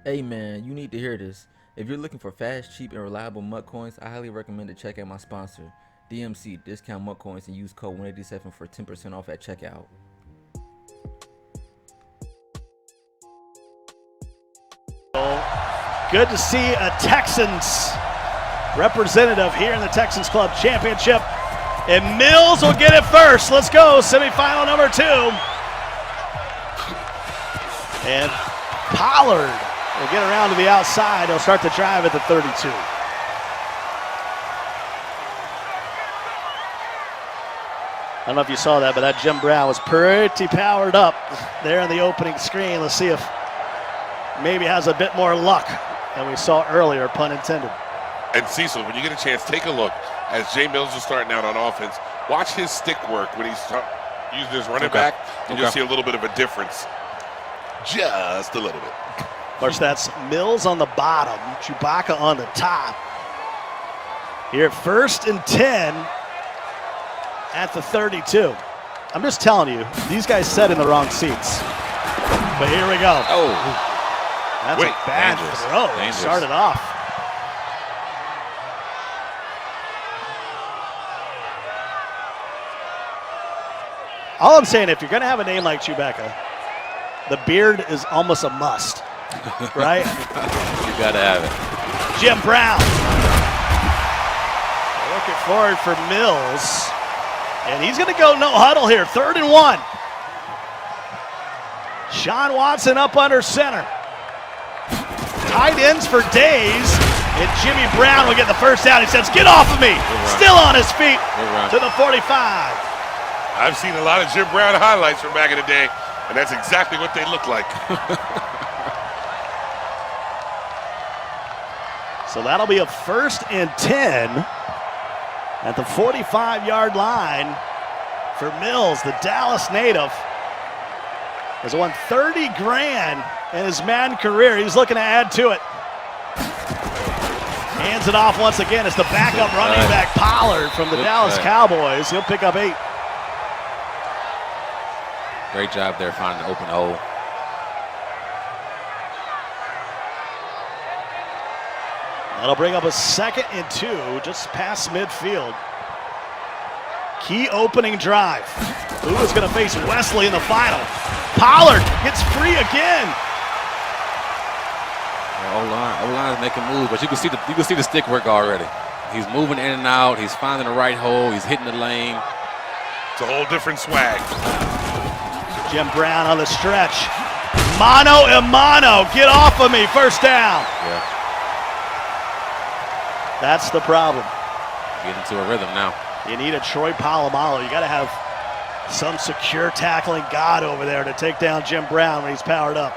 Hey man, you need to hear this. If you're looking for fast, cheap, and reliable MUT coins, I highly recommend to check out my sponsor, DMC, Discount MUT Coins, and use code 187 for 10% off at checkout. Good to see a Texans representative here in the Texans Club Championship. And Millz will get it first. Let's go, semifinal number 2. And Pollard will get around to the outside. He'll start the drive at the 32. I don't know if you saw that, but that Jim Brown was pretty powered up there in the opening screen. Let's see if maybe has a bit more luck than we saw earlier, pun intended. And Cecil, when you get a chance, take a look as Jay Millz is starting out on offense. Watch his stick work when he's using his running back, and you'll see a little bit of a difference. Just a little bit. Of course, that's Millz on the bottom, ChewBacca on the top. Here at 1st and 10 at the 32. I'm just telling you, these guys sat in the wrong seats. But here we go. Oh. That's a bad throw. Started off. All I'm saying, if you're going to have a name like ChewBacca, the beard is almost a must, right? You got to have it. Jim Brown. Looking forward for Millz. And he's going to go no huddle here. 3rd and 1. Sean Watson up under center. Tight ends for days. And Jimmy Brown will get the first down. He says, get off of me. Still on his feet to the 45. I've seen a lot of Jim Brown highlights from back in the day, and that's exactly what they look like. So that'll be a 1st and 10 at the 45-yard line for Millz, the Dallas native. Has won $30 grand in his Madden career. He's looking to add to it. Hands it off once again. It's the backup running back Pollard from the Dallas Cowboys. He'll pick up 8. Great job there finding an open hole. That'll bring up a 2nd and 2 just past midfield. Key opening drive. Who is going to face Wesley in the final? Pollard gets free again. O-line is making moves, but you can see the stick work already. He's moving in and out. He's finding the right hole. He's hitting the lane. It's a whole different swag. Jim Brown on the stretch. Mano a mano. Get off of me. First down. Yeah. That's the problem. Get into a rhythm now. You need a Troy Polamalu. You got to have some secure tackling god over there to take down Jim Brown when he's powered up.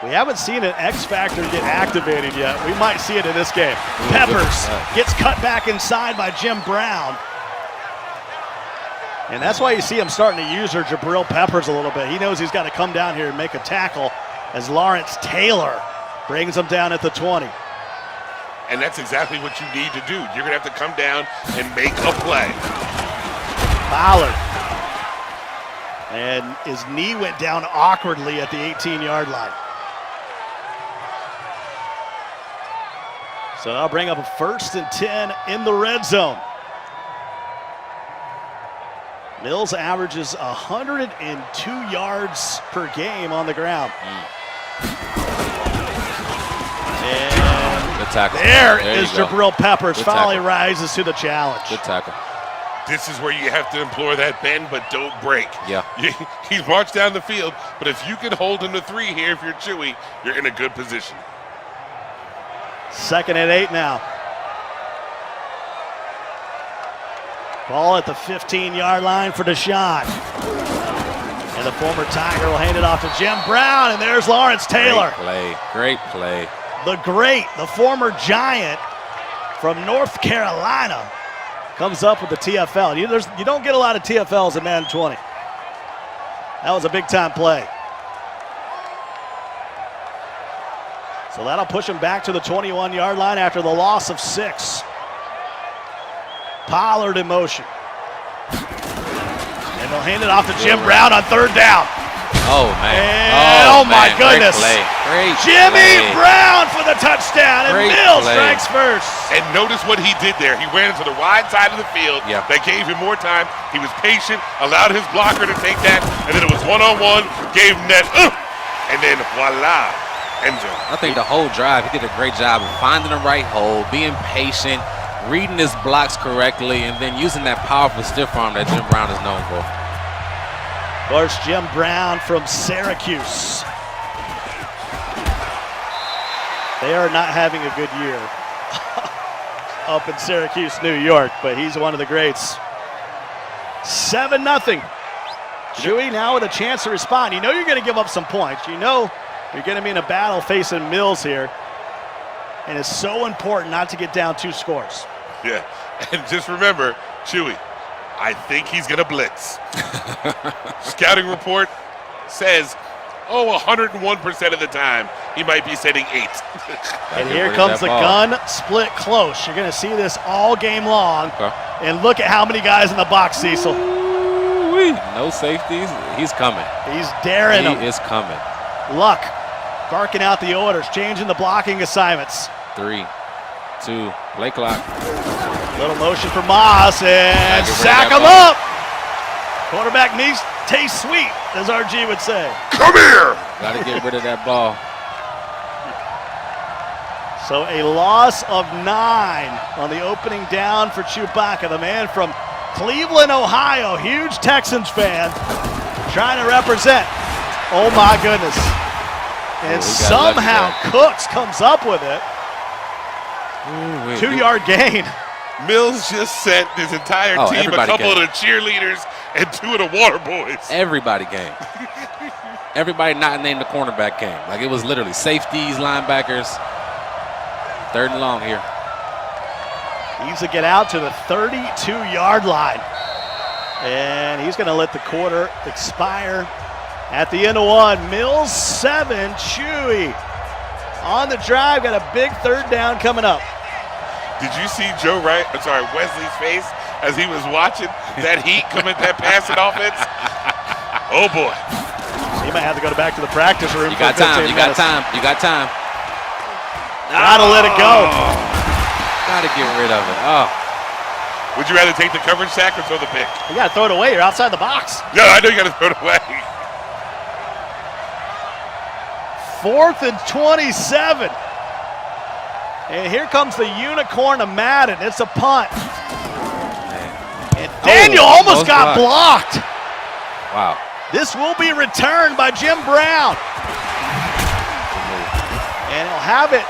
We haven't seen an X Factor get activated yet. We might see it in this game. Peppers gets cut back inside by Jim Brown. And that's why you see him starting to use Jabril Peppers a little bit. He knows he's got to come down here and make a tackle as Lawrence Taylor brings him down at the 20. And that's exactly what you need to do. You're going to have to come down and make a play. Pollard. And his knee went down awkwardly at the 18-yard line. So that'll bring up a 1st and 10 in the red zone. Millz averages 102 yards per game on the ground. And good tackle. There is Jabril Peppers. Finally rises to the challenge. Good tackle. This is where you have to employ that bend but don't break. Yeah. He's marched down the field, but if you can hold him to 3 here, if you're Chewy, you're in a good position. 2nd and 8 now. Ball at the 15-yard line for Deshaun. And the former Tiger will hand it off to Jim Brown, and there's Lawrence Taylor. Great play. The former Giant from North Carolina comes up with the TFL. You don't get a lot of TFLs in Madden 20. That was a big-time play. So that'll push him back to the 21-yard line after the loss of 6. Pollard in motion. And they'll hand it off to Jim Brown on 3rd down. Oh, man. And, oh my man. goodness. Great Jimmy play. Brown for the touchdown, and Great Millz play. strikes first. And notice what he did there. He ran into the wide side of the field. Yeah. That gave him more time. He was patient, allowed his blocker to take that, and then it was one-on-one, gave him that, and then voila, end zone. I think the whole drive, he did a great job of finding the right hole, being patient, reading his blocks correctly, and then using that powerful stiff arm that Jim Brown is known for. Of course, Jim Brown from Syracuse. They are not having a good year up in Syracuse, New York, but he's one of the greats. 7-0. Chewy now with a chance to respond. You know you're going to give up some points. You know you're going to be in a battle facing Millz here. And it's so important not to get down 2 scores. Yeah, and just remember, Chewy, I think he's going to blitz. Scouting report says, 101% of the time, he might be setting 8. And here comes the gun split close. You're going to see this all game long. Okay. And look at how many guys in the box, Cecil. Ooh-wee. No safeties. He's coming. He's daring them. He is coming. Luck barking out the orders, changing the blocking assignments. 3, 2, play clock. Little motion for Moss, and Get rid of sack that him ball. up. Quarterback needs taste sweet, as RG would say. Come here! Got to get rid of that ball. So a loss of 9 on the opening down for ChewBacca, the man from Cleveland, Ohio, huge Texans fan, trying to represent. Oh my goodness. And somehow Cooks comes up with it. 2-yard gain. Millz just sent his entire team, a couple of the cheerleaders, and 2 of the water boys. Everybody came. Everybody not named the cornerback came. Like it was literally safeties, linebackers. 3rd and long here. Needs to get out to the 32-yard line. And he's going to let the quarter expire at the end of 1. Millz 7, Chewy on the drive. Got a big 3rd down coming up. Did you see Wesley's face as he was watching that heat come at that passing offense? Oh boy. He might have to go back to the practice room. You got time. You got time. You got time. Gotta let it go. Gotta get rid of it. Oh. Would you rather take the coverage sack or throw the pick? You gotta throw it away. You're outside the box. Yeah, I know you gotta throw it away. 4th and 27. And here comes the unicorn of Madden. It's a punt. And Daniel almost got blocked. Wow. This will be returned by Jim Brown. And he'll have it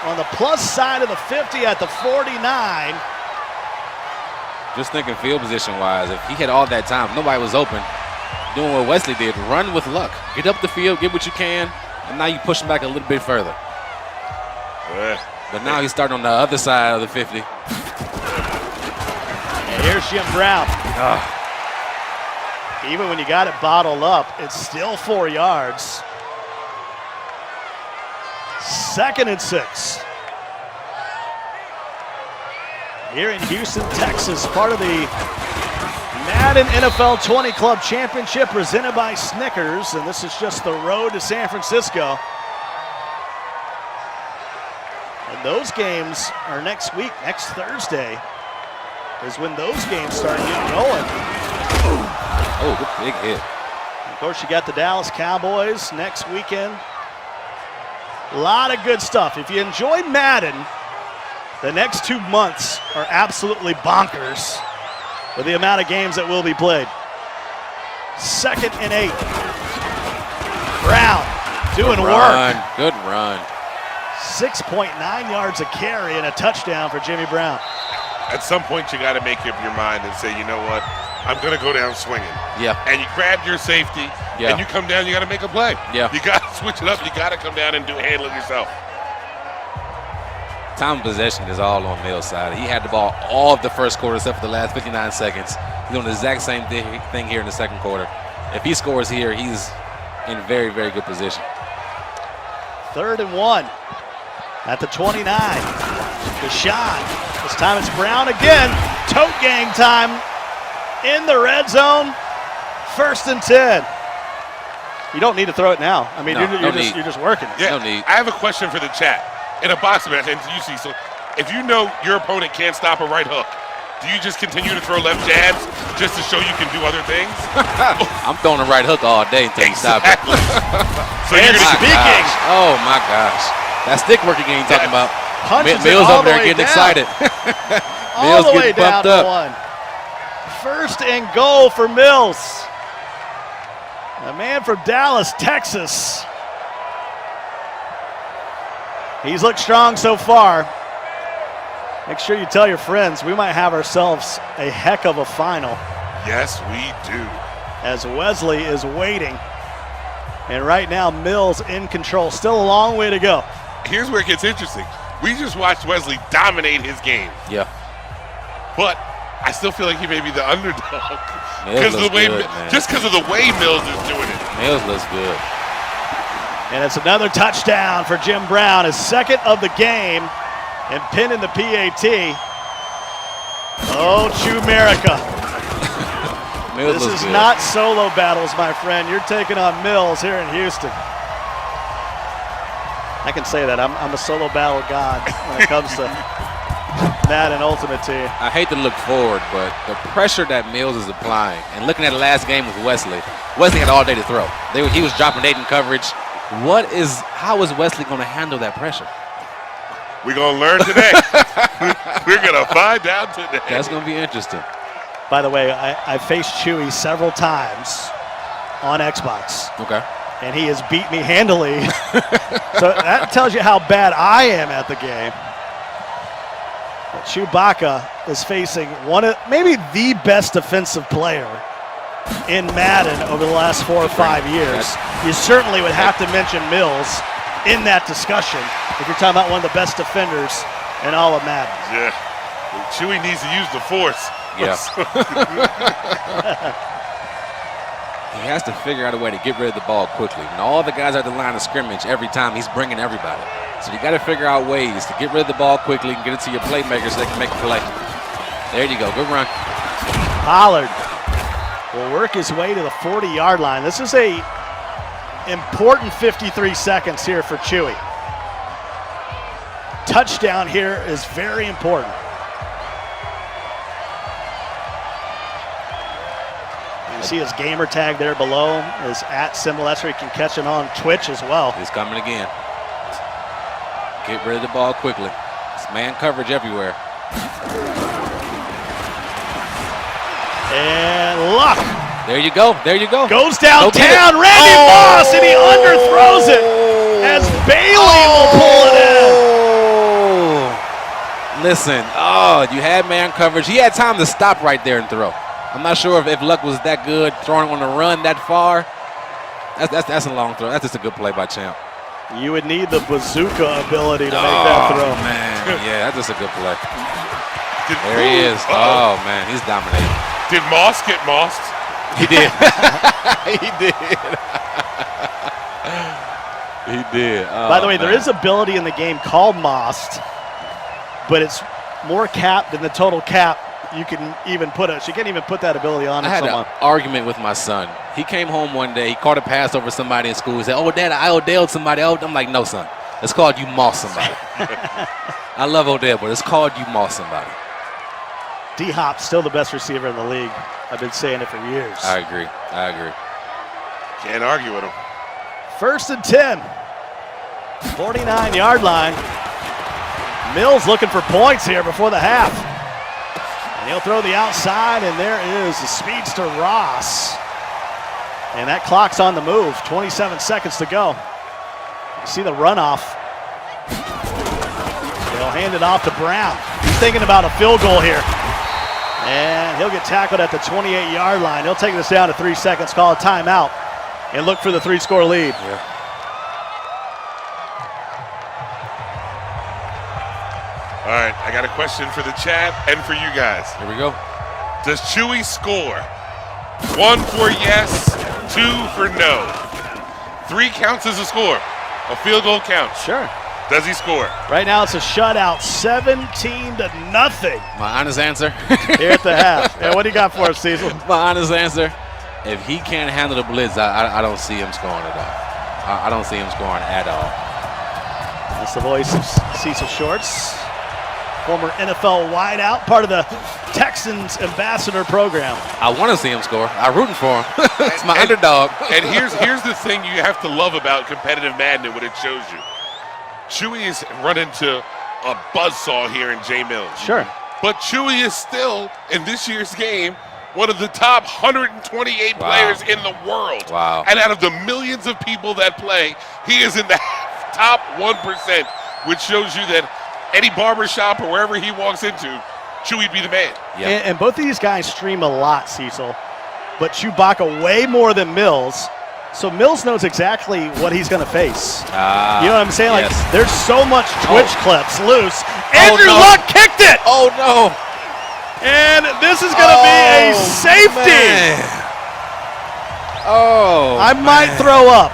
on the plus side of the 50 at the 49. Just thinking field position-wise, if he had all that time, nobody was open, doing what Wesley did, run with luck. Get up the field, get what you can, and now you push him back a little bit further. But now he's starting on the other side of the 50. And here's Jim Brown. Even when you got it bottled up, it's still 4 yards. 2nd and 6. Here in Houston, Texas, part of the Madden NFL 20 Club Championship presented by Snickers, and this is just the road to San Francisco. And those games are next week, next Thursday is when those games start getting going. Oh, good big hit. And of course, you got the Dallas Cowboys next weekend. A lot of good stuff. If you enjoyed Madden, the next 2 months are absolutely bonkers with the amount of games that will be played. 2nd and 8. Brown doing work. Good run. 6.9 yards a carry and a touchdown for Jimmy Brown. At some point, you got to make up your mind and say, you know what? I'm going to go down swinging. Yeah. And you grab your safety, and you come down, you got to make a play. Yeah. You got to switch it up. You got to come down and handle it yourself. Time of possession is all on Millz' side. He had the ball all of the first quarter except for the last 59 seconds. He's doing the exact same thing here in the second quarter. If he scores here, he's in very, very good position. 3rd and 1 at the 29. Deshaun. This time it's Brown again. Tote gang time in the red zone. 1st and 10. You don't need to throw it now. I mean, No, you're just working it. Yeah, No need. I have a question for the chat. In a boxing match, and you see, so if you know your opponent can't stop a right hook, do you just continue to throw left jabs just to show you can do other things? I'm throwing a right hook all day until you stop it. So And you're gonna speaking, Oh my gosh. That stick work again you talking about. punches it Millz all over the there way getting down. excited. All Millz the way getting down pumped to up. one. First and goal for Millz. A man from Dallas, Texas. He's looked strong so far. Make sure you tell your friends. We might have ourselves a heck of a final yes, we do. as Wesley is waiting. And right now, Millz in control. Still a long way to go. Here's where it gets interesting. We just watched Wesley dominate his game, Yeah. but I still feel like he may be the underdog Millz of the looks way, good, man. just because of the way Millz is doing it. Millz looks good. And it's another touchdown for Jim Brown, his second of the game, and pinning the PAT. Oh, ChewBacca. Millz This looks is good. not solo battles, my friend. You're taking on Millz here in Houston. I can say that. I'm a solo battle god when it comes to Madden Ultimate Team. I hate to look forward, but the pressure that Millz is applying, and looking at the last game with Wesley had all day to throw. He was dropping eight in coverage. How is Wesley going to handle that pressure? We're going to learn today. We're going to find out today. That's going to be interesting. By the way, I faced Chewy several times on Xbox, Okay. and he has beat me handily. So that tells you how bad I am at the game. But ChewBacca is facing maybe the best defensive player in Madden over the last 4 or 5 years. You certainly would have to mention Millz in that discussion if you're talking about one of the best defenders in all of Madden. Yeah. Chewy needs to use the force. Yeah. He has to figure out a way to get rid of the ball quickly. And all the guys at the line of scrimmage, every time he's bringing everybody. So you got to figure out ways to get rid of the ball quickly and get it to your playmakers so they can make a play. There you go. Good run. Pollard will work his way to the 40-yard line. This is a important 53 seconds here for Chewy. Touchdown here is very important. You see his gamer tag there below, his @ symbol. That's where he can catch it on Twitch as well. He's coming again. Get rid of the ball quickly. It's man coverage everywhere. And Luck There you go. There you go. goes Go get downtown. it. Randy Moss, and he underthrows it as Bailey will pull it in. Listen, you had man coverage. He had time to stop right there and throw. I'm not sure if Luck was that good throwing on the run that far. That's a long throw. That's just a good play by Champ. You would need the bazooka ability to make that throw. Man, yeah, that's just a good play. Did- There he is. Uh-oh. Oh man, he's dominating. Did Moss get mossed? He did. He did. He did. Oh, By the way, there man. is ability in the game called Mossed, but it's more cap than the total cap you can even put it. So you can't even put that ability on I had someone. an argument with my son. He came home one day. He caught a pass over somebody in school. He said, "Oh, Dad, I Odell'd somebody." I'm like, "No, son. It's called you moss somebody." I love Odell, but it's called you moss somebody. D-Hop's still the best receiver in the league. I've been saying it for years. I agree. Can't argue with him. 1st and 10. 49-yard line. Millz looking for points here before the half. And he'll throw the outside, and there is the speedster Ross. And that clock's on the move. 27 seconds to go. You see the runoff. They'll hand it off to Brown. He's thinking about a field goal here. And he'll get tackled at the 28-yard line. He'll take this down to 3 seconds, call a timeout, and look for the 3-score lead. Yeah. All right, I got a question for the chat and for you guys. Here we go. Does Chewy score? 1 for yes, 2 for no. 3 counts as a score. A field goal counts. Sure. Does he score? Right now it's a shutout, 17-0 My honest answer. here at the half. And what do you got for us, Cecil? My honest answer. if he can't handle the blitz, I don't see him scoring at all. I don't see him scoring at all. That's the voice of Cecil Shorts, former NFL wideout, part of the Texans ambassador program. I want to see him score. I'm rooting for him. It's my underdog. And here's the thing you have to love about competitive Madden and what it shows you. Chewy has run into a buzzsaw here in Jay Millz. Sure. But Chewy is still, in this year's game, one of the top 128 players in the world. Wow. And out of the millions of people that play, he is in the top 1%, which shows you that any barbershop or wherever he walks into, Chewy be the man. Yeah. And both of these guys stream a lot, Cecil, but ChewBacca way more than Millz. So Millz knows exactly what he's going to face. You know what I'm saying? Like, yes. there's so much Twitch clips loose. Andrew no. Luck kicked it! Oh, no. And this is going to be a safety. Man. Oh, I might throw up.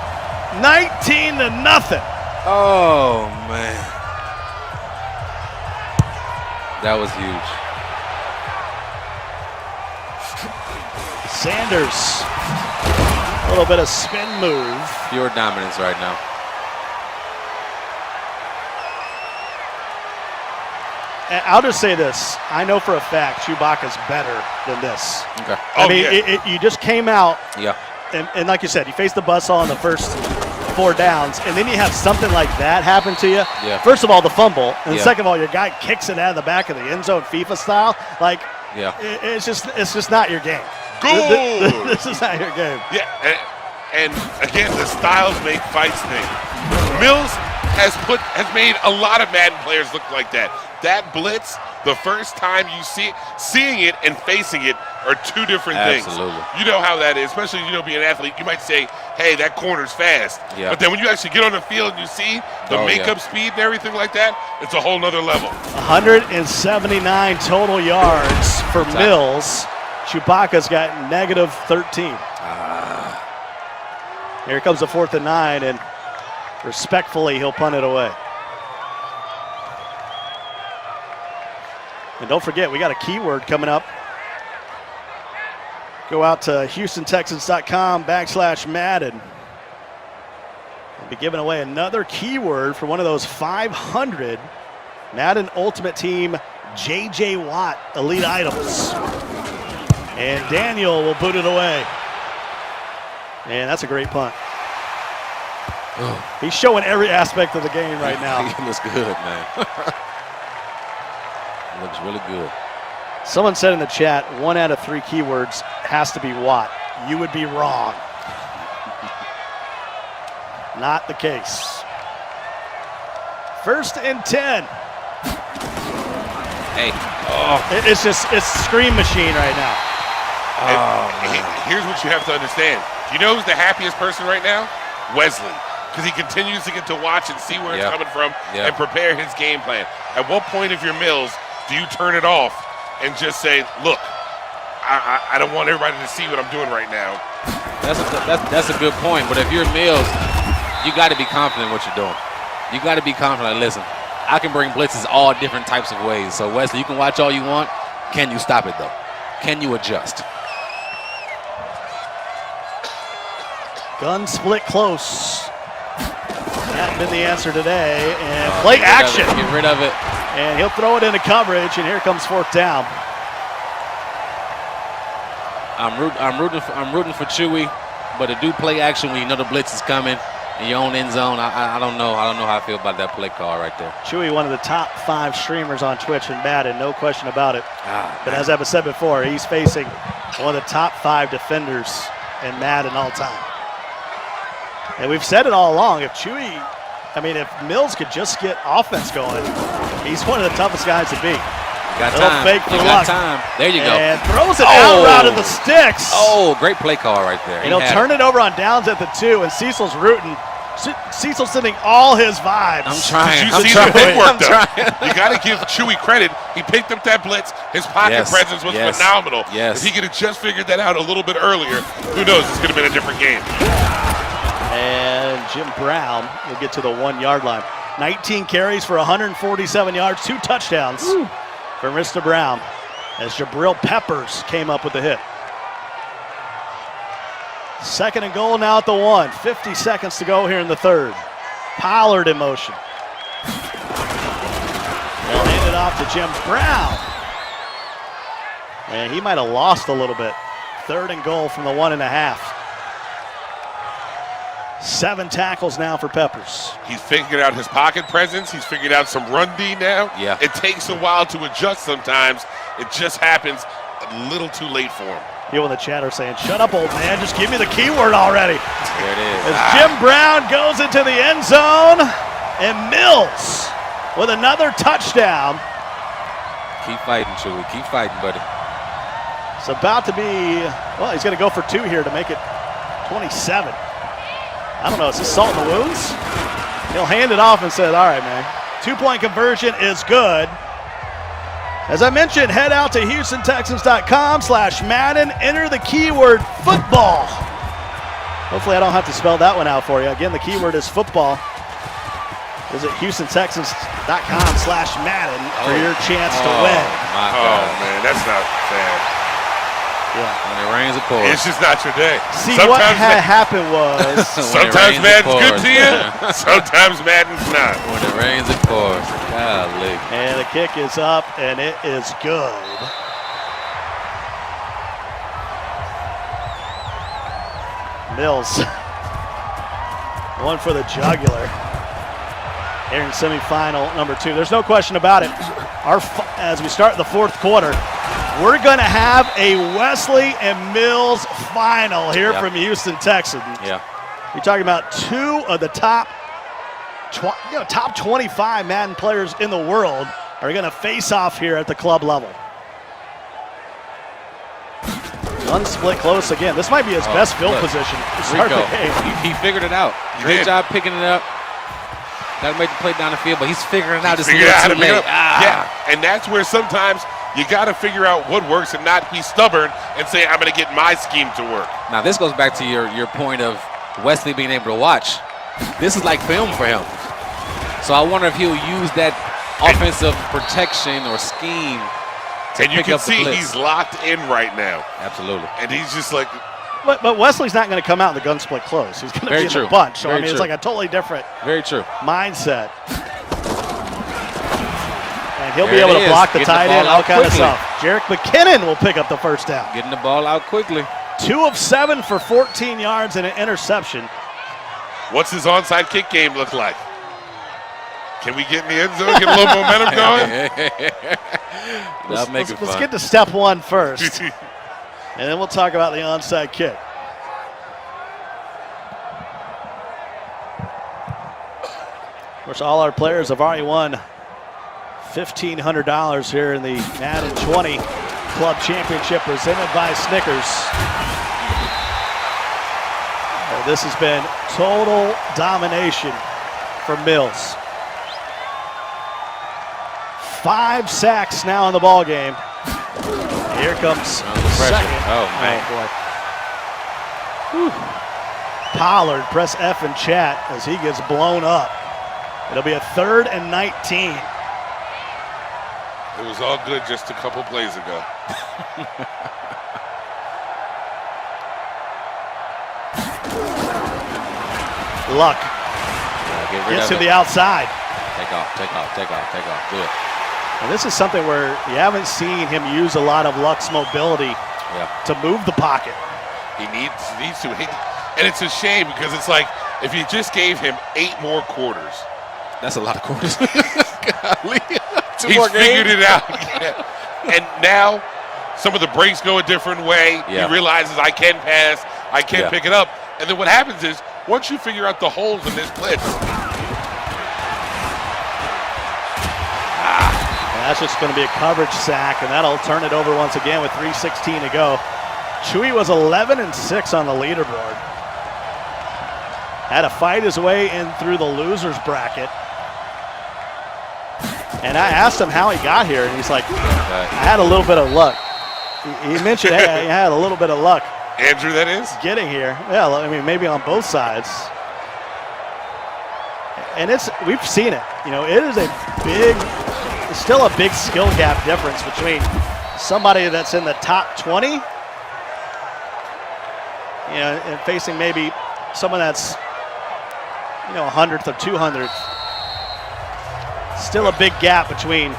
19-0. Oh, man. That was huge. Sanders. A little bit of spin move. Pure dominance right now. And I'll just say this. I know for a fact ChewBacca's better than this. Okay. I mean, you just came out, Yeah. and like you said, you faced the buzzsaw on the first 4 downs, and then you have something like that happen to you. Yeah. First of all, the fumble, and Yeah. second of all, your guy kicks it out of the back of the end zone, FIFA style. Like, Yeah. it's just not your game. Good. This is not your game. Yeah, and again, the styles make fights thing. Millz has made a lot of Madden players look like that. That blitz, the first time you seeing it and facing it are two different things. Absolutely. You know how that is, especially being an athlete. You might say, "Hey, that corner's fast," Yeah. but then when you actually get on the field and you see the makeup speed and everything like that, it's a whole nother level. 179 total yards for Millz. ChewBacca's got -13. Here comes the 4th and 9, and respectfully, he'll punt it away. And don't forget, we got a keyword coming up. Go out to HoustonTexans.com/Madden. We'll be giving away another keyword for one of those 500 Madden Ultimate Team J.J. Watt Elite items. And Daniel will boot it away. And that's a great punt. He's showing every aspect of the game right now. He looks good, man. Looks really good. Someone said in the chat, 1 out of 3 keywords has to be Watt. You would be wrong. Not the case. 1st and 10. Hey. It's Scream Machine right now. Here's what you have to understand. You know who's the happiest person right now? Wesley. Because he continues to get to watch and see where it's coming from and prepare his game plan. At what point, if you're Millz, do you turn it off and just say, look, I don't want everybody to see what I'm doing right now? That's a good point. But if you're Millz, you got to be confident in what you're doing. You got to be confident. Listen, I can bring blitzes all different types of ways. So, Wesley, you can watch all you want. Can you stop it, though? Can you adjust? Gun split close. That's been the answer today. And play action. Get rid of it. And he'll throw it into coverage, and here comes 4th down. I'm rooting for Chewy, but to do play action when you know the blitz is coming in your own end zone, I don't know. I don't know how I feel about that play call right there. Chewy, one of the top 5 streamers on Twitch and Madden, no question about it. But as I've said before, he's facing one of the top 5 defenders in Madden all time. And we've said it all along, if Millz could just get offense going, he's one of the toughest guys to beat. Got Little time. fake for You luck. got time. There you go. And throws it out route of the sticks. Oh, great play call right there. And he'll turn it over on downs at the 2, and Cecil's rooting. Cecil's sending all his vibes. I'm trying. Did you see the footwork, though? You got to give Chewy credit. He picked up that blitz. His pocket presence was phenomenal. Yes. If he could have just figured that out a little bit earlier, who knows? This could have been a different game. And Jim Brown will get to the 1-yard line. 19 carries for 147 yards, 2 touchdowns for Mr. Brown as Jabril Peppers came up with the hit. 2nd and goal now at the 1. 50 seconds to go here in the 3rd. Pollard in motion. They'll hand it off to Jim Brown. And he might have lost a little bit. 3rd and goal from the 1.5. 7 tackles now for Peppers. He's figured out his pocket presence. He's figured out some run D now. Yeah. It takes a while to adjust sometimes. It just happens a little too late for him. People in the chat are saying, shut up, old man. Just give me the keyword already. There it is. As Jim Brown goes into the end zone, and Millz with another touchdown. Keep fighting, Chewy. Keep fighting, buddy. It's about to be, well, he's going to go for 2 here to make it 27. I don't know, is this salt in the wounds? He'll hand it off and said, all right, man. 2-point conversion is good. As I mentioned, head out to HoustonTexans.com/Madden. Enter the keyword football. Hopefully I don't have to spell that one out for you. Again, the keyword is football. Visit HoustonTexans.com/Madden for your chance to win. My Oh, God. man, that's not fair. Yeah. When it rains, it pours. It's just not your day. See, what had happened was When it Sometimes rains, it Madden's good pours, to you. man. Sometimes Madden's not. When it rains, it pours. Golly. and the kick is up, and it is good. Millz, one for the jugular. Here in semifinal number 2. There's no question about it. As we start the 4th quarter, we're going to have a Wesley and Millz final here Yep. from Houston Texans. Yeah. You're talking about 2 of the top 25 Madden players in the world are going to face off here at the club level. Unsplit close again. This might be his best field look. position to start the Rico, game. he figured it out. He Great did. job picking it up. That'll make the play down the field, but he's figuring it out. It's a Figure little out how to too pick it late. up. Yeah, and that's where sometimes you got to figure out what works and not be stubborn and say, I'm going to get my scheme to work. Now, this goes back to your point of Wesley being able to watch. This is like film for him. So I wonder if he'll use that offensive protection or scheme to And you pick can up the see blitz. he's locked in right now. Absolutely. And he's just like, But Wesley's not going to come out in the gun split close. He's going to Very be in true. the bunch. So, Very I mean, it's true. like a totally different Very true. mindset. And he'll There be able it to is. block the Getting the tight ball end, all out kind of quickly. stuff. Jarek McKinnon will pick up the first down. Getting the ball out quickly. 2 of 7 for 14 yards and an interception. what's his onside kick game look like? Can we get in the end zone, get a little momentum going? That'll make it Let's fun. get to step 1 first, and then we'll talk about the onside kick. Of course, all our players have already won $1,500 here in the Madden 20 Club Championship presented by Snickers. This has been total domination for Millz. 5 sacks now in the ball game. Here comes pressure. second. Oh, man. Boy. Whew. Pollard, press F in chat as he gets blown up. It'll be a 3rd and 19. It was all good just a couple plays ago. Luck Get rid gets of to it. the outside. Take off, take off, take off, take off. Good. And this is something where you haven't seen him use a lot of Luck's mobility Yeah. to move the pocket. He needs to. And it's a shame because it's like if you just gave him 8 more quarters, That's a lot of quarters. Golly. Two he's more figured games. it out. Yeah. And now some of the breaks go a different way. Yeah. He realizes I can pass, I can Yeah. pick it up. And then what happens is once you figure out the holes in this blitz, And that's just going to be a coverage sack, and that'll turn it over once again with 3:16 to go. Chewy was 11-6 on the leaderboard. Had to fight his way in through the loser's bracket. And I asked him how he got here, and he's like, I had a little bit of luck. He mentioned, hey, I had a little bit of luck Andrew, that is. getting here. Yeah, I mean, maybe on both sides. And we've seen it. You know, it is it's still a big skill gap difference between somebody that's in the top 20, and facing maybe someone that's, 100th or 200th. Still a big gap between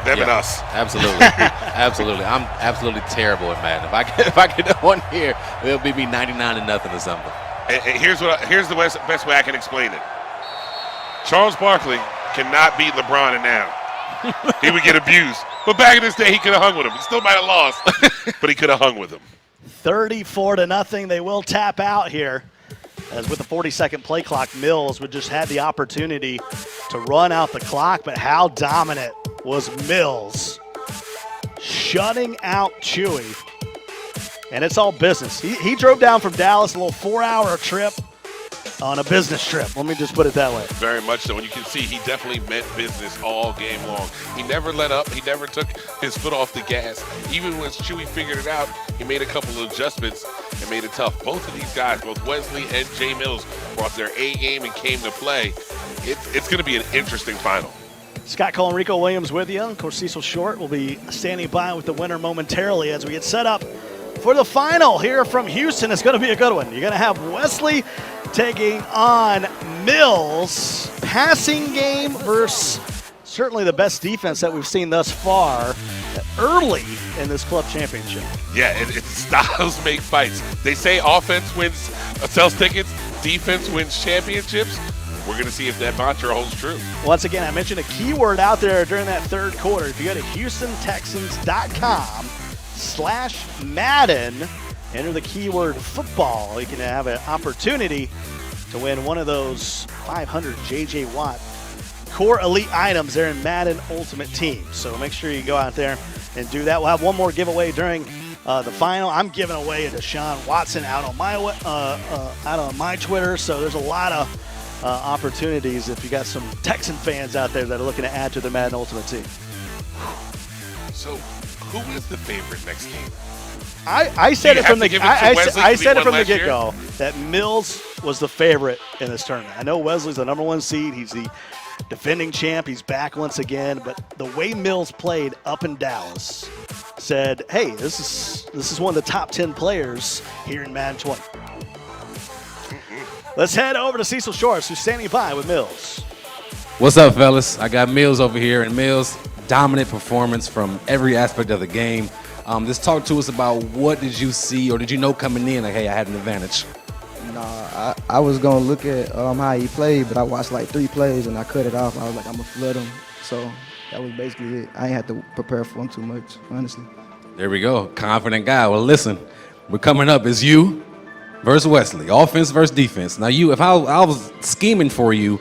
them and us. Absolutely. Absolutely. I'm absolutely terrible at Madden. If I get on here, it'll be me 99-0 or something. And here's the best way I can explain it. Charles Barkley cannot beat LeBron now. He would get abused. But back in this day, he could have hung with him. He still might have lost, but he could have hung with him. 34-0. They will tap out here. As with the 40-second play clock, Millz would just had the opportunity to run out the clock, but how dominant was Millz, shutting out Chewy. And it's all business. He drove down from Dallas, a little 4-hour trip on a business trip. Let me just put it that way. Very much so. And you can see he definitely meant business all game long. He never let up. He never took his foot off the gas. Even when Chewy figured it out, he made a couple of adjustments and made it tough. Both of these guys, both Wesley and Jay Millz, brought their A game and came to play. It's going to be an interesting final. Scott Cole and Rico Williams with you. Of course, Cecil Short will be standing by with the winner momentarily as we get set up for the final here from Houston. It's going to be a good one. You're going to have Wesley taking on Millz. Passing game versus certainly the best defense that we've seen thus far early in this club championship. Yeah, styles make fights. They say offense wins, sells tickets, defense wins championships. We're going to see if that mantra holds true. Once again, I mentioned a keyword out there during that third quarter. If you go to HoustonTexans.com/Madden, enter the keyword football, you can have an opportunity to win one of those 500 J.J. Watt core elite items there in Madden Ultimate Team. So make sure you go out there and do that. We'll have one more giveaway during the final. I'm giving away a Deshaun Watson out on my Twitter. So there's a lot of opportunities if you got some Texan fans out there that are looking to add to the Madden Ultimate Team. So who is the favorite next game? I said it from the get-go that Millz was the favorite in this tournament. I know Wesley's the number 1 seed. He's the defending champ. He's back once again. But the way Millz played up in Dallas said, hey, this is one of the top 10 players here in Madden 20. Let's head over to Cecil Shorts, who's standing by with Millz. What's up, fellas? I got Millz over here, and Millz, dominant performance from every aspect of the game. Just talk to us about what did you see or did you know coming in, like, hey, I had an advantage? Nah, I was going to look at how he played, but I watched like 3 plays and I cut it off. I was like, I'm going to flood him. So that was basically it. I ain't had to prepare for him too much, honestly. There we go. Confident guy. Well, listen, we're coming up. It's you versus Wesley. Offense versus defense. Now, if I was scheming for you,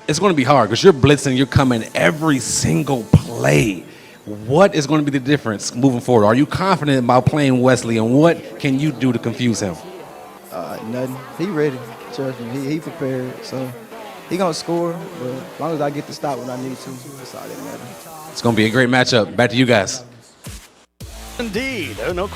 it's going to be hard because you're blitzing. You're coming every single play. What is going to be the difference moving forward? Are you confident about playing Wesley, and what can you do to confuse him? Nothing. He ready. Trust me. He prepared. So he going to score, but as long as I get to stop when I need to, that's all that matters. It's going to be a great matchup. Back to you guys. Indeed. No question.